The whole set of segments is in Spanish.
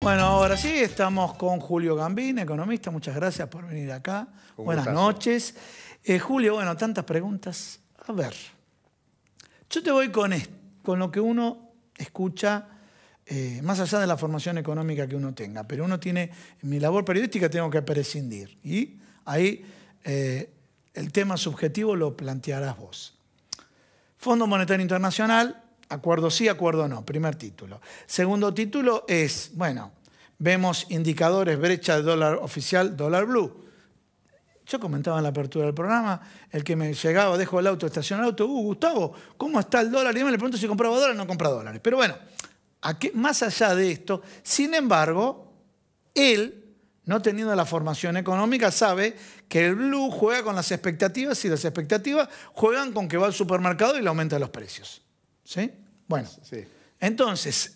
Bueno, ahora sí, estamos con Julio Gambín, economista. Muchas gracias por venir acá. Buenas noches. Julio, bueno, tantas preguntas. A ver, yo te voy con lo que uno escucha, más allá de la formación económica que uno tenga. Pero uno tiene, en mi labor periodística tengo que prescindir. Y ahí el tema subjetivo lo plantearás vos. Fondo Monetario Internacional, acuerdo sí, acuerdo no, primer título. Segundo título es, bueno, vemos indicadores, brecha de dólar oficial, dólar blue. Yo comentaba en la apertura del programa, el que me llegaba, dejo el auto, estaciono el auto, Gustavo, ¿cómo está el dólar? Y me le pregunto si compraba dólares o no compra dólares. Pero bueno, más allá de esto, sin embargo, él, no teniendo la formación económica, sabe que el blue juega con las expectativas y las expectativas juegan con que va al supermercado y le aumenta los precios. ¿Sí? Bueno, sí. Entonces,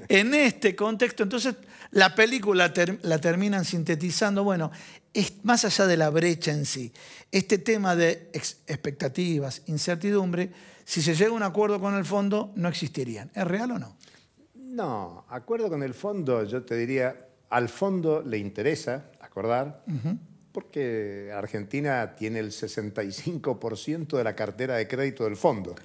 en este contexto, entonces la película la terminan sintetizando, bueno, es más allá de la brecha en sí, este tema de expectativas, incertidumbre, si se llega a un acuerdo con el fondo, no existirían. ¿Es real o no? No, acuerdo con el fondo, yo te diría, al fondo le interesa acordar, porque Argentina tiene el 65% de la cartera de crédito del fondo.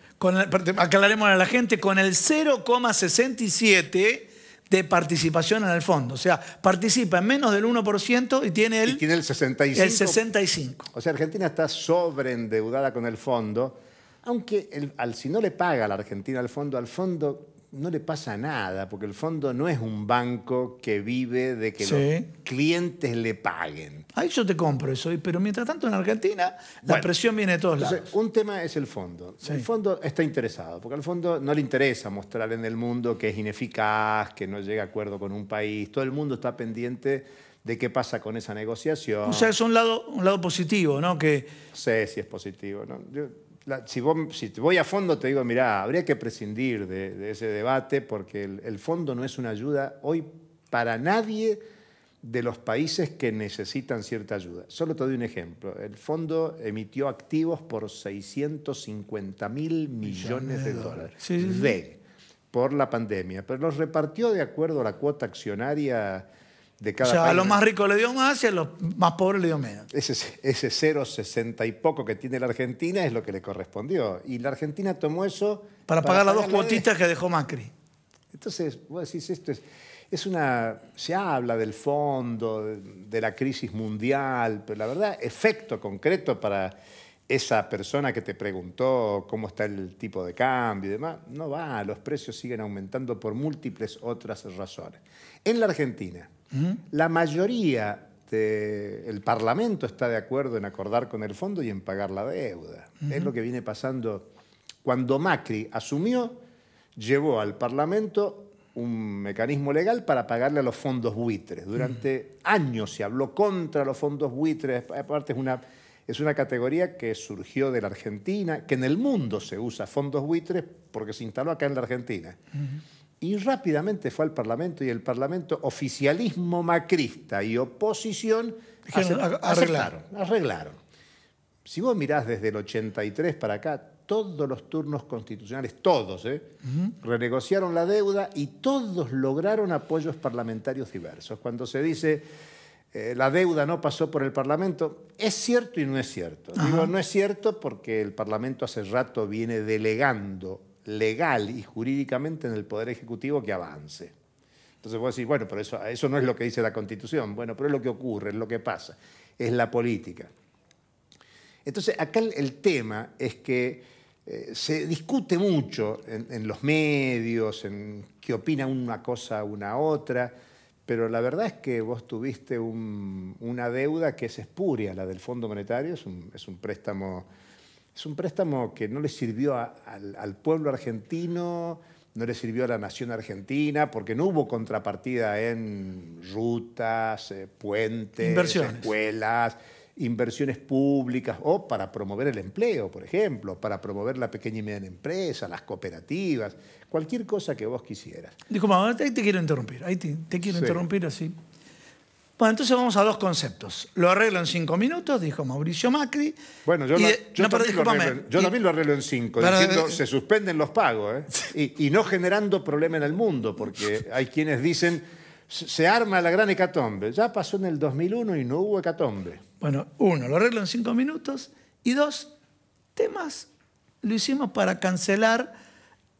Aclaremos a la gente, con el 0,67% de participación en el fondo. O sea, participa en menos del 1% y tiene el 65%. O sea, Argentina está sobreendeudada con el fondo, aunque si no le paga a la Argentina al fondo no le pasa nada, porque el fondo no es un banco que vive de que los clientes le paguen. Ahí yo te compro eso, pero mientras tanto en Argentina la presión viene de todos lados. Un tema es el fondo. Sí. El fondo está interesado, porque al fondo no le interesa mostrar en el mundo que es ineficaz, que no llega a acuerdo con un país. Todo el mundo está pendiente de qué pasa con esa negociación. O sea, es un lado positivo, ¿no? Que... No sé si es positivo, ¿no? Si voy a fondo te digo, mirá, habría que prescindir de ese debate porque el fondo no es una ayuda hoy para nadie de los países que necesitan cierta ayuda. Solo te doy un ejemplo. El fondo emitió activos por 650.000 millones de dólares por la pandemia, pero los repartió de acuerdo a la cuota accionaria de cada país. A los más ricos le dio más y a los más pobres le dio menos. Ese 0,60 y poco que tiene la Argentina es lo que le correspondió. Y la Argentina tomó eso... Para pagar las dos cuotitas que dejó Macri. Entonces, vos decís, esto se habla del fondo, de la crisis mundial, pero la verdad, efecto concreto para esa persona que te preguntó cómo está el tipo de cambio y demás, no va. Los precios siguen aumentando por múltiples otras razones. En la Argentina, la mayoría del Parlamento está de acuerdo en acordar con el fondo y en pagar la deuda. Es lo que viene pasando. Cuando Macri asumió, llevó al Parlamento un mecanismo legal para pagarle a los fondos buitres. Durante años se habló contra los fondos buitres. Aparte es una categoría que surgió de la Argentina, que en el mundo se usa fondos buitres porque se instaló acá en la Argentina. Y rápidamente fue al Parlamento y el Parlamento, oficialismo macrista y oposición, arreglaron. Si vos mirás desde el 83 para acá, todos los turnos constitucionales, todos, renegociaron la deuda y todos lograron apoyos parlamentarios diversos. Cuando se dice la deuda no pasó por el Parlamento, es cierto y no es cierto. Digo, no es cierto porque el Parlamento hace rato viene delegando legal y jurídicamente en el Poder Ejecutivo que avance. Entonces vos decís, bueno, pero eso no es lo que dice la Constitución. Bueno, pero es lo que ocurre, es lo que pasa, es la política. Entonces acá el tema es que se discute mucho en los medios, en qué opina una cosa, una otra, pero la verdad es que vos tuviste una deuda que es espuria, la del Fondo Monetario, es un préstamo... Es un préstamo que no le sirvió al pueblo argentino, no le sirvió a la nación argentina, porque no hubo contrapartida en rutas, puentes, escuelas, inversiones públicas, o para promover el empleo, por ejemplo, para promover la pequeña y mediana empresa, las cooperativas, cualquier cosa que vos quisieras. Disculpa, ahí te quiero interrumpir, te quiero interrumpir así. Bueno, entonces vamos a dos conceptos. Lo arreglo en 5 minutos, dijo Mauricio Macri. Bueno, yo también lo arreglo en 5, diciendo se suspenden los pagos y no generando problema en el mundo, porque hay quienes dicen, se arma la gran hecatombe. Ya pasó en el 2001 y no hubo hecatombe. Bueno, uno, lo arreglo en 5 minutos. Y dos, temas lo hicimos para cancelar...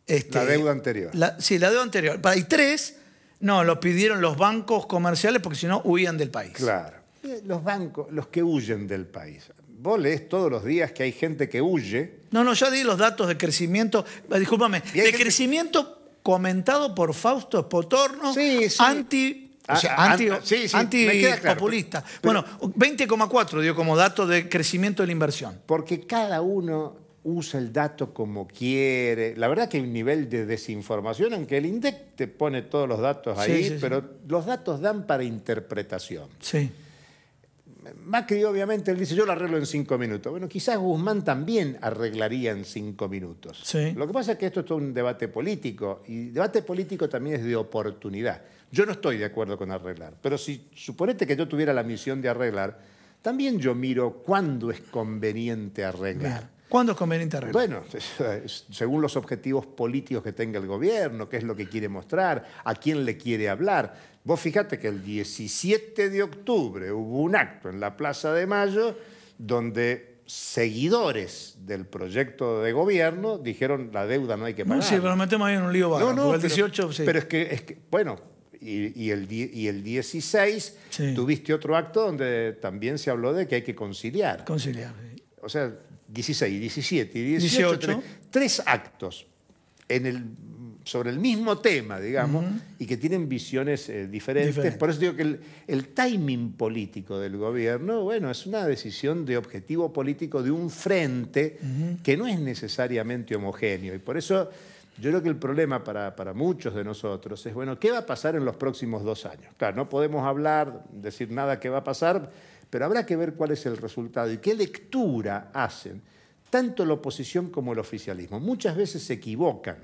la deuda anterior. Sí, la deuda anterior. Y tres, no, lo pidieron los bancos comerciales porque si no huían del país. Claro. Los bancos, los que huyen del país. Vos lees todos los días que hay gente que huye. No, ya di los datos de crecimiento. Discúlpame, de crecimiento comentado por Fausto Espotorno, sí, sí. Antipopulista. Claro. Bueno, 20,4 dio como dato de crecimiento de la inversión. Porque cada uno usa el dato como quiere. La verdad que hay un nivel de desinformación, aunque el INDEC te pone todos los datos ahí, pero los datos dan para interpretación. Sí. Macri, obviamente, él dice, yo lo arreglo en 5 minutos. Bueno, quizás Guzmán también arreglaría en 5 minutos. Sí. Lo que pasa es que esto es todo un debate político, y debate político también es de oportunidad. Yo no estoy de acuerdo con arreglar, pero si suponete que yo tuviera la misión de arreglar, también yo miro cuándo es conveniente arreglar. Bien. ¿Cuándo es conveniente arreglar? Bueno, según los objetivos políticos que tenga el gobierno, qué es lo que quiere mostrar, a quién le quiere hablar. Vos fíjate que el 17 de octubre hubo un acto en la Plaza de Mayo donde seguidores del proyecto de gobierno dijeron la deuda no hay que pagar. No, sí, pero metemos ahí en un lío bárbaro. No, el 18, sí. Pero es que bueno, y el 16 tuviste otro acto donde también se habló de que hay que conciliar. Conciliar, sí. O sea, 16, 17 y 18. Tres actos sobre el mismo tema, digamos, y que tienen visiones diferentes. Por eso digo que el timing político del gobierno, bueno, es una decisión de objetivo político de un frente que no es necesariamente homogéneo. Y por eso yo creo que el problema para muchos de nosotros es, bueno, ¿qué va a pasar en los próximos 2 años? Claro, no podemos decir nada que va a pasar, pero habrá que ver cuál es el resultado y qué lectura hacen tanto la oposición como el oficialismo. Muchas veces se equivocan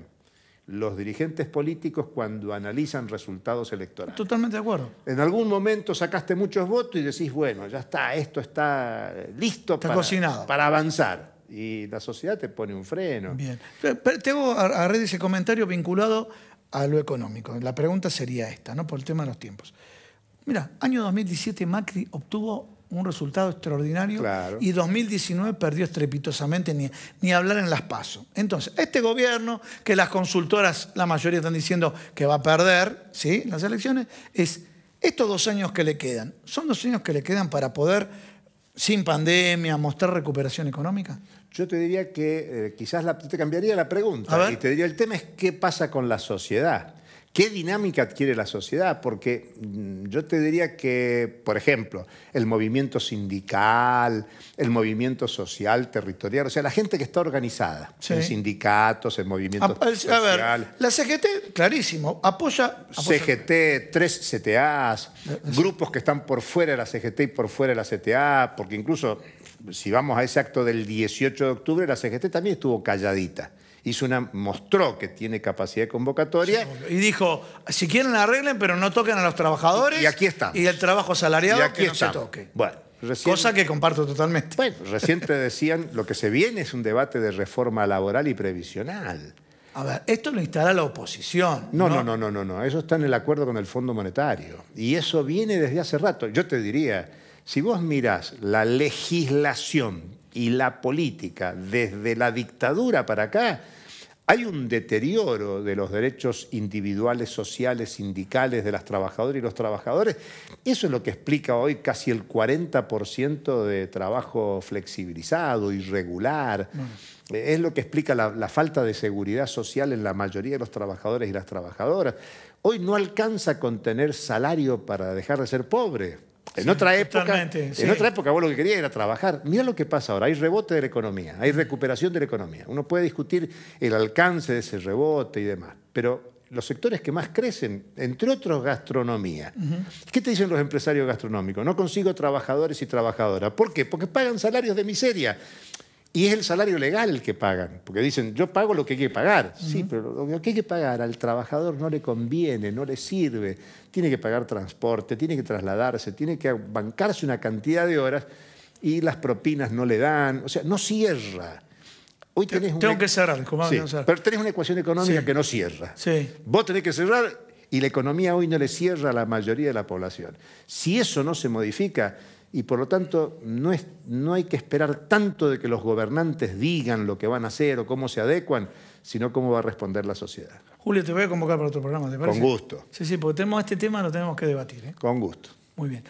los dirigentes políticos cuando analizan resultados electorales. Totalmente de acuerdo. En algún momento sacaste muchos votos y decís, bueno, ya está, esto está listo para avanzar. Y la sociedad te pone un freno. Bien. Tengo a red ese comentario vinculado a lo económico. La pregunta sería esta, ¿no? Por el tema de los tiempos. Mira, año 2017 Macri obtuvo un resultado extraordinario, claro, y 2019 perdió estrepitosamente, ni hablar en las PASO. Entonces, este gobierno, que las consultoras, la mayoría están diciendo que va a perder, ¿sí?, las elecciones, es estos 2 años que le quedan. ¿Son 2 años que le quedan para poder, sin pandemia, mostrar recuperación económica? Yo te diría que quizás te cambiaría la pregunta. Y te diría, el tema es qué pasa con la sociedad. ¿Qué dinámica adquiere la sociedad? Porque yo te diría que, por ejemplo, el movimiento sindical, el movimiento social, territorial, o sea, la gente que está organizada, en sindicatos, en movimientos sociales. A ver, la CGT, clarísimo, apoya CGT, 3 CTAs, grupos que están por fuera de la CGT y por fuera de la CTA, porque incluso, si vamos a ese acto del 18 de octubre, la CGT también estuvo calladita. Mostró que tiene capacidad de convocatoria. Sí, y dijo, si quieren arreglen, pero no toquen a los trabajadores. Y aquí está. Y el trabajo asalariado que no se toque. Bueno, cosa que comparto totalmente. Bueno, recién te decían, lo que se viene es un debate de reforma laboral y previsional. A ver, esto lo instala la oposición. No. Eso está en el acuerdo con el Fondo Monetario. Y eso viene desde hace rato. Yo te diría, si vos mirás la legislación y la política desde la dictadura para acá, hay un deterioro de los derechos individuales, sociales, sindicales de las trabajadoras y los trabajadores. Eso es lo que explica hoy casi el 40% de trabajo flexibilizado, irregular. Es lo que explica la falta de seguridad social en la mayoría de los trabajadores y las trabajadoras. Hoy no alcanza con tener salario para dejar de ser pobre. En otra época vos lo que querías era trabajar. Mira lo que pasa ahora, hay rebote de la economía, hay recuperación de la economía. Uno puede discutir el alcance de ese rebote y demás, pero los sectores que más crecen, entre otros gastronomía. ¿Qué te dicen los empresarios gastronómicos? No consigo trabajadores y trabajadoras. ¿Por qué? Porque pagan salarios de miseria. Y es el salario legal el que pagan, porque dicen, yo pago lo que hay que pagar. Sí, pero lo que hay que pagar al trabajador no le conviene, no le sirve. Tiene que pagar transporte, tiene que trasladarse, tiene que bancarse una cantidad de horas y las propinas no le dan. O sea, no cierra. Hoy tenés tengo que cerrar, pero tenés una ecuación económica que no cierra. Sí. Vos tenés que cerrar y la economía hoy no le cierra a la mayoría de la población. Si eso no se modifica, y por lo tanto no hay que esperar tanto de que los gobernantes digan lo que van a hacer o cómo se adecuan, sino cómo va a responder la sociedad. Julio, te voy a convocar para otro programa, ¿te parece? Con gusto. Sí, porque tenemos este tema, lo tenemos que debatir. Con gusto. Muy bien.